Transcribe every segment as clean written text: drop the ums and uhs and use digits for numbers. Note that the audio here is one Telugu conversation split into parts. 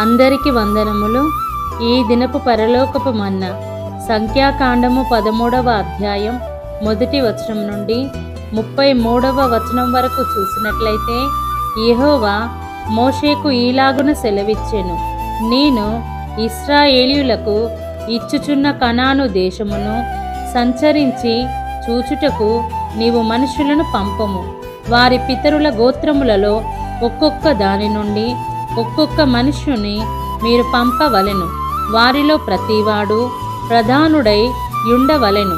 అందరికి వందనములు. ఈ దినపు పరలోకపు మన్నా సంఖ్యాకాండము 13వ అధ్యాయం 1వ వచనం నుండి 33వ వచనం వరకు చూసినట్లయితే, యెహోవా మోషేకు ఈలాగున సెలవిచ్చెను, నేను ఇశ్రాయేలీయులకు ఇచ్చుచున్న కనాను దేశమును సంచరించి చూచుటకు నీవు మనుషులను పంపము. వారి పితరుల గోత్రములలో ఒక్కొక్క దాని నుండి ఒక్కొక్క మనుష్యుని మీరు పంపవలెను. వారిలో ప్రతివాడు ప్రధానుడై యుండవలెను.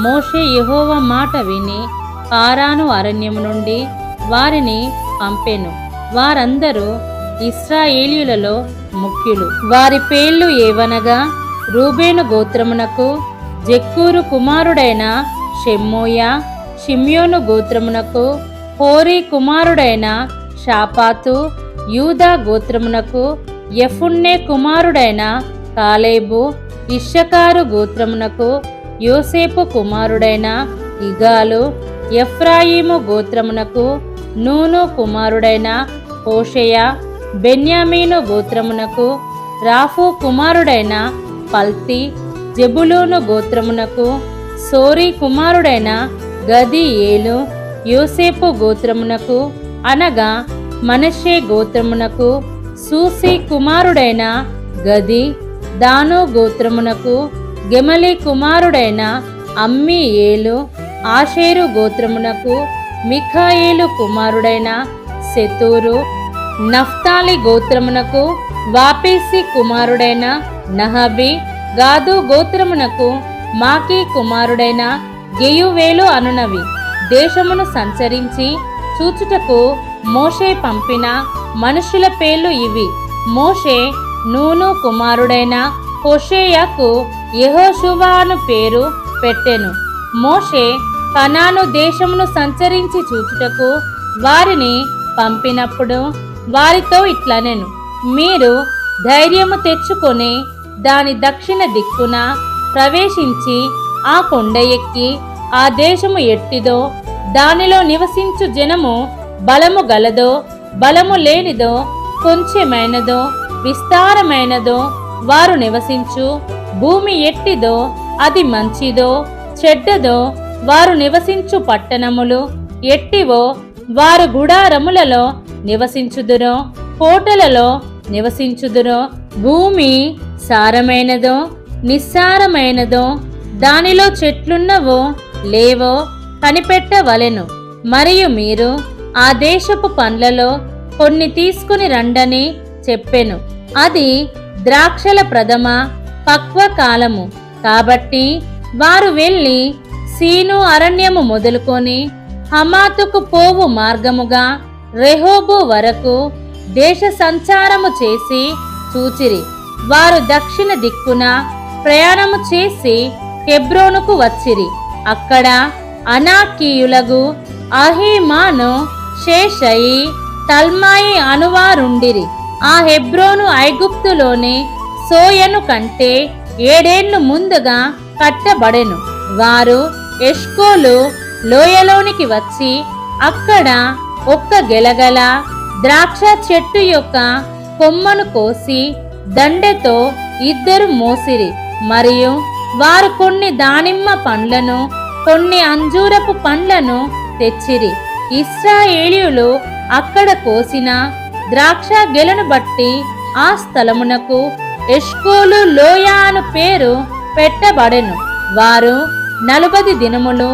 మోషే యెహోవా మాట విని పారాను అరణ్యము నుండి వారిని పంపెను. వారందరూ ఇశ్రాయేలీయులలో ముఖ్యులు. వారి పేర్లు ఏవనగా, రూబేను గోత్రమునకు జక్కూరు కుమారుడైన షెమ్మోయ, షిమ్యోను గోత్రమునకు హోరీ కుమారుడైన షాపాతు, యూదా గోత్రమునకు యెఫున్నె కుమారుడైన కాలేబు, ఇశ్శకారు గోత్రమునకు యోసేపు కుమారుడైన ఇగాలు, ఎఫ్రాయిము గోత్రమునకు నూను కుమారుడైన హోషేయ, బెన్యామీను గోత్రమునకు రాఫు కుమారుడైన పల్తి, జెబులూను గోత్రమునకు సోరీ కుమారుడైన గదీయేలు, యోసేపు గోత్రమునకు అనగా మనష్షే గోత్రమునకు సూసి కుమారుడైన గది, దాను గోత్రమునకు గెమలి కుమారుడైన అమ్మీయేలు, ఆషేరు గోత్రమునకు మిఖాయేలు కుమారుడైన సెతూరు, నఫ్తాలి గోత్రమునకు వాపీసి కుమారుడైన నహబి, గాదు గోత్రమునకు మాకీ కుమారుడైన గెయువేలు అనునవి. దేశమును సంచరించి చూచుటకు మోషే పంపిన మనుషుల పేర్లు ఇవి. మోషే నూను కుమారుడైన హోషేయకు యెహోషువ అను పేరు పెట్టెను. మోషే కనాను దేశమును సంచరించి చూచుటకు వారిని పంపినప్పుడు వారితో ఇట్లనెను, మీరు ధైర్యము తెచ్చుకొని దాని దక్షిణ దిక్కున ప్రవేశించి ఆ కొండ ఎక్కి ఆ దేశము ఎట్టిదో, దానిలో నివసించు జనము బలము గలదో బలము లేనిదో, కొంచెమైనదో విస్తారమైనదో, వారు నివసించు భూమి ఎట్టిదో అది మంచిదో చెడ్డదో, వారు నివసించు పట్టణములు ఎట్టివో వారు గుడారములలో నివసించుదురో కోటలలో నివసించుదురో, భూమి సారమైనదో నిస్సారమైనదో, దానిలో చెట్లున్నవో లేవో కనిపెట్టవలెను. మరియు మీరు ఆ దేశపు పండ్లలో కొన్ని తీసుకుని రండని చెప్పెను. అది ద్రాక్షల ప్రథమ పక్వ కాలము కాబట్టి వారు వెళ్ళి సీను అరణ్యము మొదలుకొని హమాతుకు పోవు మార్గముగా రెహోబు వరకు దేశ సంచారము చేసి చూచిరి. వారు దక్షిణ దిక్కున ప్రయాణము చేసి హెబ్రోనుకు వచ్చిరి. అక్కడ అనాకీయులగు అహీమాను, షేషయి, తల్మాయి అనువారుండిరి. ఆ హెబ్రోను ఐగుప్తులోని సోయను కంటే 7 ఏళ్లు ముందుగా కట్టబడెను. వారు ఎష్కోలు లోయలోనికి వచ్చి అక్కడ ఒక్క గెలగల ద్రాక్ష చెట్టు యొక్క కొమ్మను కోసి దండెతో 2 మోసిరి. మరియు వారు కొన్ని దానిమ్మ పండ్లను కొన్ని అంజూరపు పండ్లను తెచ్చిరి. ఇశ్రాయేలీయులు అక్కడ కోసిన ద్రాక్ష గెలను బట్టి ఆ స్థలమునకు ఎష్కోలు లోయ అను పేరు పెట్టబడెను. వారు 40 దినములు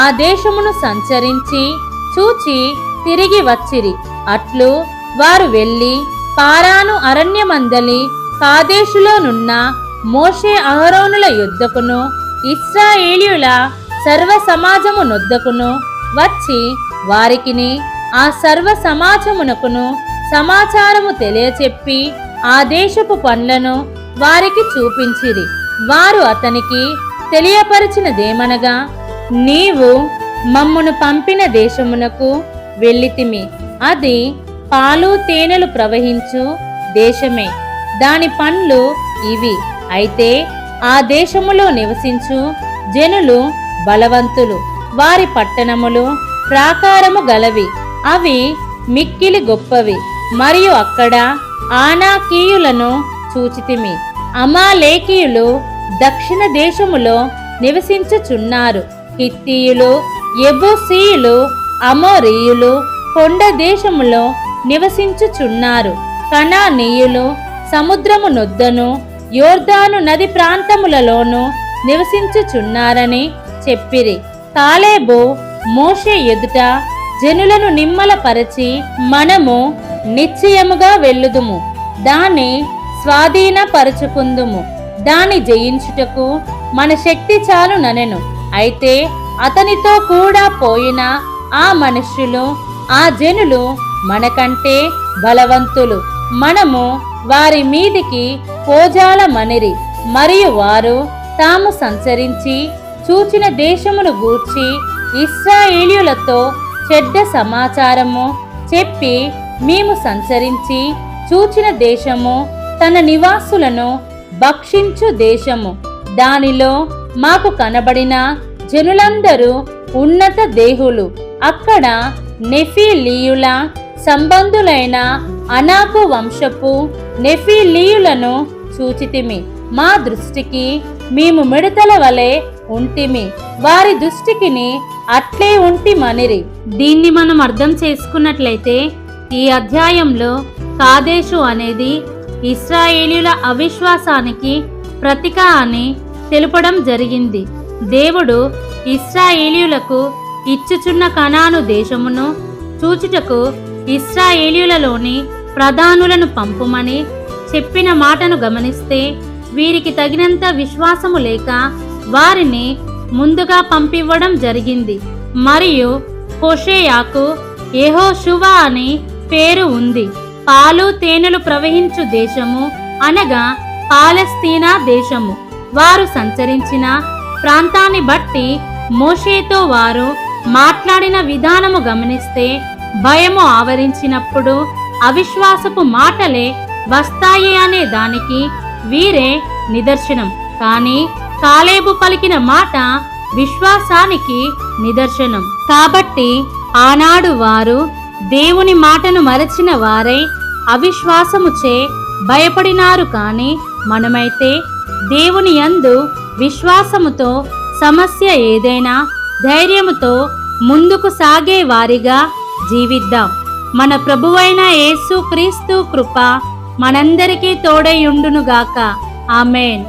ఆ దేశమును సంచరించి చూచి తిరిగి వచ్చిరి. అట్లు వారు వెళ్ళి పారాను అరణ్యమందలి కాదేశులోనున్న మోషే అహరోనుల యొద్దకును ఇశ్రాయేలీయుల సర్వ సమాజము నొద్దకును వచ్చి వారికిని ఆ సర్వ సమాజమునకును సమాచారము తెలియచెప్పి ఆ దేశపు పండ్లను వారికి చూపించిరి. వారు అతనికి తెలియపరిచినదేమనగా, నీవు మమ్మును పంపిన దేశమునకు వెళ్ళితిమి. అది పాలు తేనెలు ప్రవహించు దేశమే. దాని పండ్లు ఇవి. అయితే ఆ దేశములో నివసించు జనులు బలవంతులు. వారి పట్టణములు ప్రాకారము గలవి. అవి మిక్కిలి గొప్పవి. మరియు అక్కడ ఆనాకీయులను చూచితిమి. అమాలేకీయులు దక్షిణ దేశములో నివసించుచున్నారు. హిత్తీయులు, యెబూసీయులు, అమోరీయులు కొండ దేశములో నివసించుచున్నారు. కనానీయులు సముద్రము నొద్దను యోర్దాను నది ప్రాంతములలోను నివసించుచున్నారని చెప్పిరి. కాలేబు మోషే ఎదుట జనులను నిమ్మలపరచి, మనము నిశ్చయముగా వెళ్ళుదుము, దాన్ని స్వాధీనపరచుకుందుము, దాన్ని జయించుటకు మన శక్తి చాలుననెను. అయితే అతనితో కూడా పోయిన ఆ మనుష్యులు, ఆ జనులు మనకంటే బలవంతులు, మనము వారి మీదికి పోజాలమనిరి. మరియు వారు తాము సంచరించి చూచిన దేశమును గూర్చి ఇశ్రాయేలీయులతో చెడ్డ సమాచారము చెప్పి, మేము సంచరించి చూచిన దేశము తన నివాసులను భక్షించు దేశము, దానిలో మాకు కనబడిన జనులందరూ ఉన్నత దేహులు, అక్కడ నెఫీలీయుల సంబంధులైన అనాకు వంశపు నెఫీలీయులను చూచితిమి. మా దృష్టికి మేము మిడతల వలె ఉంటిమి, వారి దృష్టికిని అట్లే ఉంటిమనిరి. దీన్ని మనం అర్థం చేసుకున్నట్లయితే ఈ అధ్యాయంలో కాదేశు అనేది ఇశ్రాయేలీయుల అవిశ్వాసానికి ప్రతీక అని తెలుపడం జరిగింది. దేవుడు ఇశ్రాయేలీయులకు ఇచ్చుచున్న కనాను దేశమును చూచుటకు ఇశ్రాయేలీయులలోని ప్రధానులను పంపుమని చెప్పిన మాటను గమనిస్తే, వీరికి తగినంత విశ్వాసము లేక వారిని ముందుగా పంపివ్వడం జరిగింది. మరియు హోషేయాకు యెహోషువ అని పేరు ఉంది. పాలు తేనెలు ప్రవహించు దేశము అనగా పాలస్తీనా దేశము. వారు సంచరించిన ప్రాంతాన్ని బట్టి మోషేతో వారు మాట్లాడిన విధానము గమనిస్తే, భయము ఆవరించినప్పుడు అవిశ్వాసపు మాటలే వస్తాయి అనే దానికి వీరే నిదర్శనం. కానీ కాలేబు పలికిన మాట విశ్వాసానికి నిదర్శనం. కాబట్టి ఆనాడు వారు దేవుని మాటను మరచిన వారై అవిశ్వాసముచే భయపడినారు. కానీ మనమైతే దేవుని యందు విశ్వాసముతో సమస్య ఏదైనా ధైర్యముతో ముందుకు సాగే వారిగా జీవిద్దాం. మన ప్రభువైన యేసు క్రీస్తు కృప మనందరికీ తోడై ఉండునుగాక. ఆమేన్.